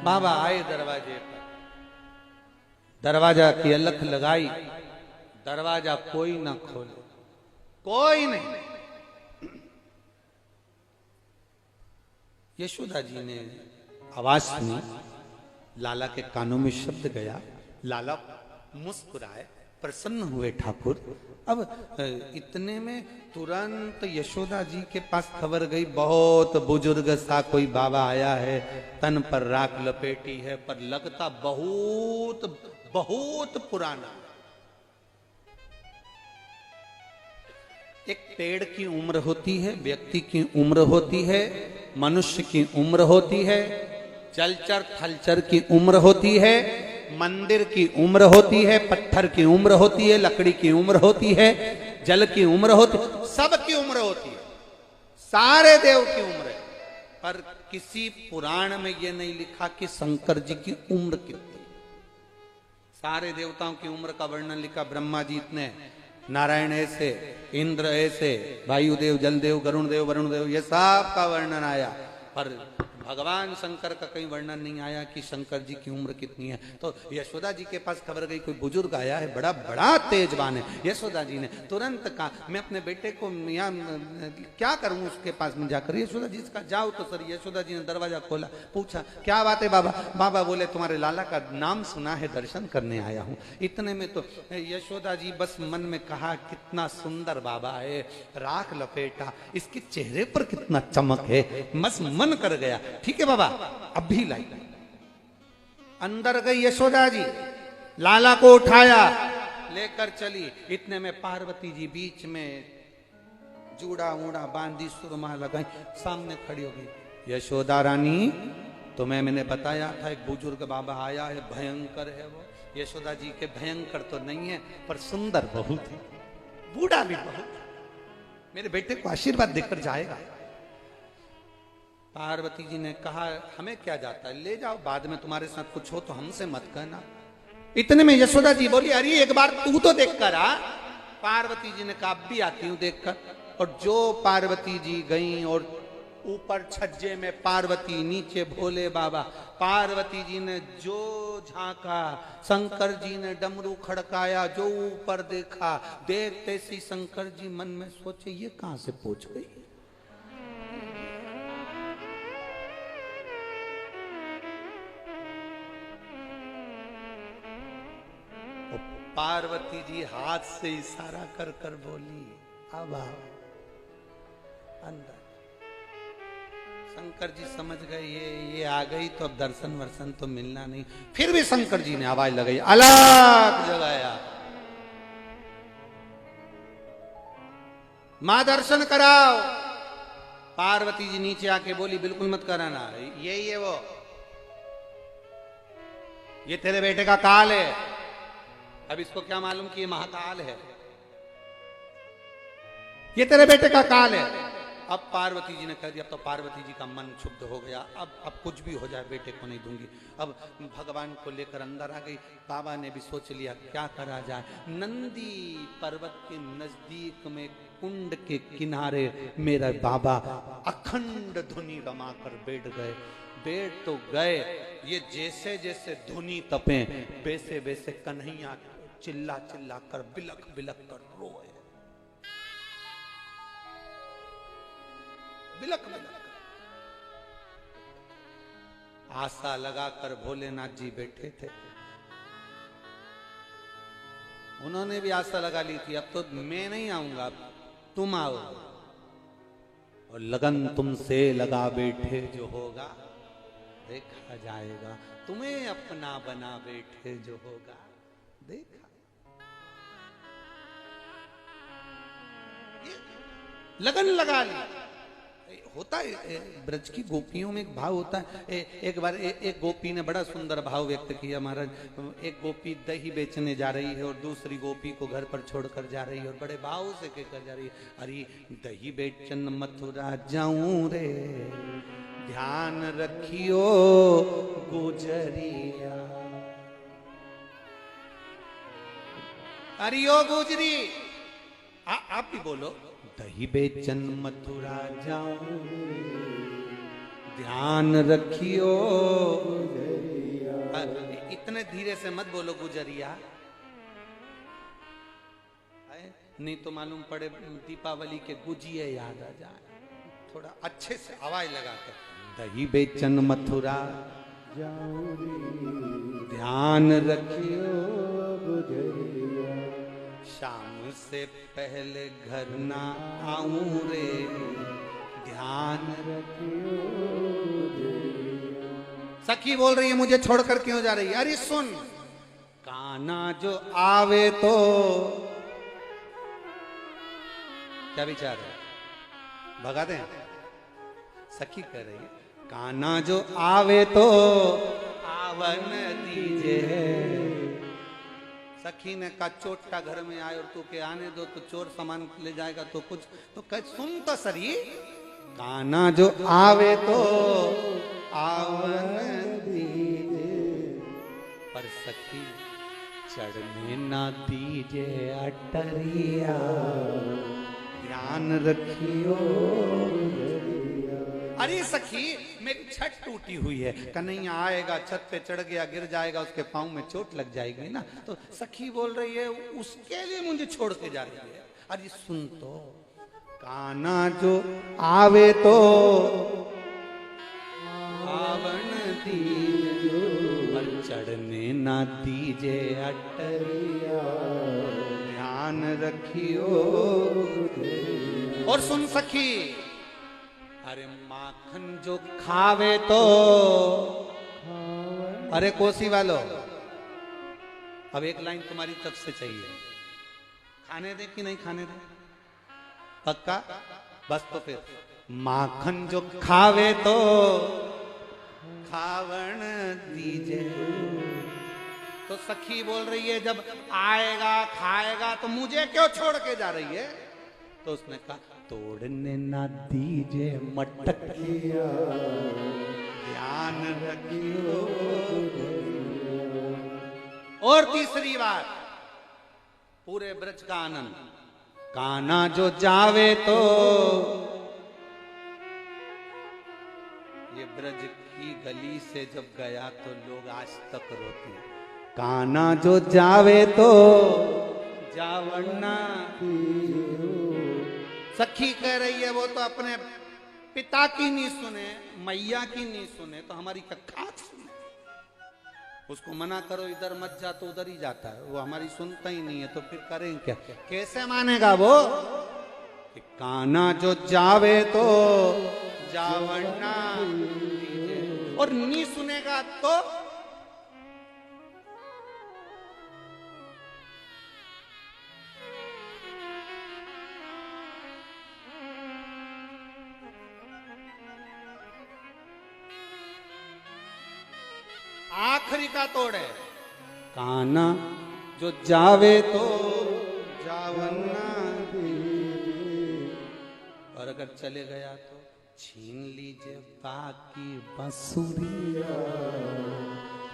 बाबा आए दरवाजे पर, दरवाजा की अलख लगाई, दरवाजा कोई ना खोले, कोई नहीं। यशोदा जी ने आवाज सुनी, लाला के कानों में शब्द गया, लाला मुस्कुराए, प्रसन्न हुए ठाकुर। अब इतने में तुरंत यशोदा जी के पास खबर गई, बहुत बुजुर्ग सा कोई बाबा आया है, तन पर राख लपेटी है, पर लगता बहुत बहुत पुराना। एक पेड़ की उम्र होती है, व्यक्ति की उम्र होती है, मनुष्य की उम्र होती है, जलचर थलचर की उम्र होती है, मंदिर की उम्र होती है, पत्थर की उम्र होती है, लकड़ी की उम्र होती है, जल की उम्र होती है, सब की उम्र होती है, सारे देव की उम्र है। पर किसी पुराण में यह नहीं लिखा कि शंकर जी की उम्र कितनी। सारे देवताओं की उम्र का वर्णन लिखा, ब्रह्मा जी इतने, नारायण ऐसे, इंद्र ऐसे, वायुदेव, जलदेव, गरुण देव, वरुण देव, ये सब का वर्णन आया, पर भगवान शंकर का कहीं वर्णन नहीं आया कि शंकर जी की उम्र कितनी है। तो यशोदा जी के पास खबर गई, कोई बुजुर्ग आया है, बड़ा बड़ा तेजवान है। यशोदा जी ने तुरंत कहा, मैं अपने बेटे को यहाँ क्या करूं उसके पास में जाकर। यशोदा जी का जाओ तो सर। यशोदा जी ने दरवाजा खोला, पूछा क्या बात है बाबा। बाबा बोले तुम्हारे लाला का नाम सुना है, दर्शन करने आया हूँ। इतने में तो यशोदा जी बस मन में कहा, कितना सुंदर बाबा है, राख लपेटा, इसके चेहरे पर कितना चमक है, बस मन कर गया। ठीक है बाबा, अब भी लाई। अंदर गई यशोदा जी, लाला को उठाया, लेकर चली। इतने में पार्वती जी बीच में जूड़ा ऊड़ा बांधी, सुरमा लगाई, सामने खड़ी हो गई। यशोदा रानी, तुम्हें मैंने बताया था एक बुजुर्ग बाबा आया है, भयंकर है वो। यशोदा जी के भयंकर तो नहीं है, पर सुंदर बहुत है, बूढ़ा भी बहुत, मेरे बेटे को आशीर्वाद देकर जाएगा। पार्वती जी ने कहा, हमें क्या जाता है, ले जाओ, बाद में तुम्हारे साथ कुछ हो तो हमसे मत कहना। इतने में यशोदा जी बोली, अरे एक बार तू तो देख कर आ। पार्वती जी ने कहा, अब भी आती हूं देखकर। और जो पार्वती जी गईं, और ऊपर छज्जे में पार्वती, नीचे भोले बाबा। पार्वती जी ने जो झांका, शंकर जी ने डमरू खड़काया, जो ऊपर देखा, देखते सी शंकर जी मन में सोचे, ये कहां से पहुंच गई। पार्वती जी हाथ से इशारा कर कर बोली, अब आओ अंदर। शंकर जी समझ गए ये आ गई तो अब दर्शन वर्शन तो मिलना नहीं। फिर भी शंकर जी ने आवाज लगाई, अलग जगाया, मां दर्शन कराओ। पार्वती जी नीचे आके बोली, बिल्कुल मत कराना, यही है वो, ये तेरे बेटे का काल है। अब इसको क्या मालूम कि ये महाकाल है, ये तेरे बेटे का काल है। अब पार्वती जी ने कह दिया, अब तो पार्वती जी का मन क्षुब्ध हो गया, अब कुछ भी हो जाए बेटे को नहीं दूंगी। अब भगवान को लेकर अंदर आ गई। बाबा ने भी सोच लिया क्या करा जाए। नंदी पर्वत के नजदीक में कुंड के किनारे मेरा बाबा अखंड धुनी रमाकर बैठ गए। बैठ तो गए, ये जैसे जैसे धुनी तपे, वैसे वैसे कन्हैया चिल्ला चिल्ला कर, बिलक बिलक कर रोए, बिलक बिलक। आशा लगाकर भोलेनाथ जी बैठे थे, उन्होंने भी आशा लगा ली थी, अब तो मैं नहीं आऊंगा, तुम आओ। और लगन तुमसे लगा बैठे जो होगा देखा जाएगा, तुम्हें अपना बना बैठे जो होगा देखा। लगन लगा ली। होता है ब्रज की गोपियों में एक भाव होता है। एक बार एक गोपी ने बड़ा सुंदर भाव व्यक्त किया महाराज। एक गोपी दही बेचने जा रही है और दूसरी गोपी को घर पर छोड़कर जा रही है, और बड़े भाव से कहकर जा रही है, अरे दही बेचन मथुरा जाऊं रे, ध्यान रखियो गुजरिया। अरे ओ गुजरी, आप भी बोलो, दही बेचन मथुरा जाऊं, ध्यान रखियो। इतने धीरे से मत बोलो गुजरिया, नहीं तो मालूम पड़े दीपावली के गुजिये याद आ जाए। थोड़ा अच्छे से आवाज लगा कर, दही बेचन मथुरा ध्यान रखियो गुजरिया, शाम से पहले घर ना आऊं रे ध्यान रखियो गुजरिया। सखी बोल रही है मुझे छोड़कर क्यों जा रही है? अरे सुन, काना जो आवे तो क्या विचार है, भगा दें? सखी कह रही है काना जो आवे तो आवन दीजिए। सखी ने कहा चोटा घर में आए और तू के आने दो तो चोर सामान ले जाएगा तो कुछ तो कह सुन तो सरी, काना जो आवे तो आवन दीजिए, पर सखी चढ़ने ना दीजिए अटरिया, ध्यान रखियो। अरे सखी मेरी छत टूटी हुई है, कन्हैया आएगा छत पे चढ़ गया गिर जाएगा, उसके पांव में चोट लग जाएगी ना। तो सखी बोल रही है उसके लिए मुझे छोड़ के जा रही है। अरे सुन तो, काना जो आवे तो आवन दीजियो, पर चढ़ने ना दीजे अटरिया, ध्यान रखियो। और सुन सखी, अरे माखन जो खावे तो, अरे कोसी वालों अब एक लाइन तुम्हारी तरफ से चाहिए, खाने दे कि नहीं खाने दे? पक्का? बस तो फिर माखन जो खावे तो खावन दीजे। तो सखी बोल रही है जब आएगा खाएगा तो मुझे क्यों छोड़ के जा रही है? तो उसने कहा तोड़ने ना दीजे मटकिया, ध्यान रखियो। और तीसरी बात, पूरे ब्रज का आनंद, काना जो जावे तो, ये ब्रज की गली से जब गया तो लोग आज तक रोते, काना जो जावे तो जावना। सखी कह रही है वो तो अपने पिता की नहीं सुने, मैया की नहीं सुने, तो हमारी खाक सुने। उसको मना करो इधर मत जा तो उधर ही जाता है, वो हमारी सुनता ही नहीं है, तो फिर करें क्या? कैसे मानेगा वो? कि काना जो जावे तो जावना, और नहीं सुनेगा तो आखिरी का तोड़ है, काना जो जावे तो जावना, और अगर चले गया तो छीन लीजिए बाकी बंसुरिया,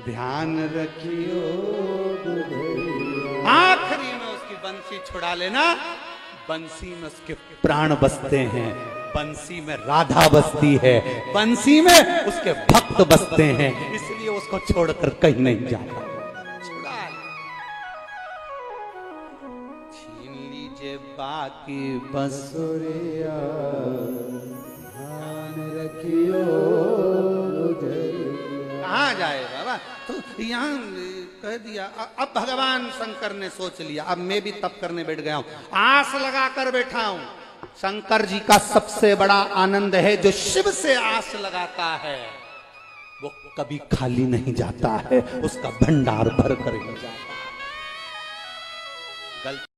ध्यान रखियो। आखिरी में उसकी बंसी छुड़ा लेना, बंसी में उसके प्राण बसते हैं, बंसी में राधा बसती है, बंसी में उसके भक्त बसते हैं, इसलिए उसको छोड़कर कहीं नहीं जाता। छुड़ा छीन लीजिए बाकी बंसुरिया, ध्यान रखियो। कहाँ जाए बाबा? तो यहाँ कह दिया। अब भगवान शंकर ने सोच लिया, अब मैं भी तप करने बैठ गया हूं, आस लगा कर बैठा हूं। शंकर जी का सबसे बड़ा आनंद है, जो शिव से आस लगाता है वो कभी खाली नहीं जाता है, उसका भंडार भर कर ही जाता है।